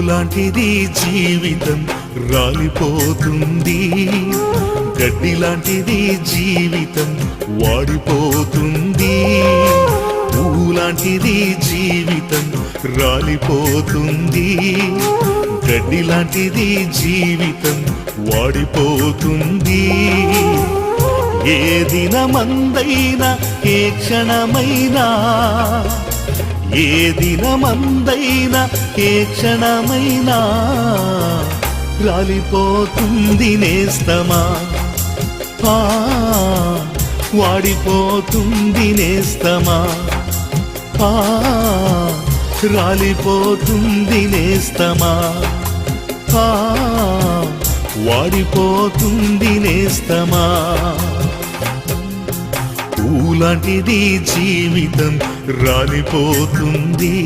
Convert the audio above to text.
పూలాంటిది జీవితం రాలిపోతుంది, గడ్డి లాంటిది జీవితం వాడిపోతుంది. పూలాంటిది జీవితం రాలిపోతుంది, గడ్డి లాంటిది జీవితం వాడిపోతుంది. ఏ దినమందైనా ఏ క్షణమైనా, ఏ దినమందైనా ఏ క్షణమైనా రాలిపోతుంది నేస్తమా, వాడిపోతుంది నేస్తమా, రాలిపోతుంది నేస్తమా, వాడిపోతుంది నేస్తమా. పూలాంటిది జీవితం రాలిపోతుంది.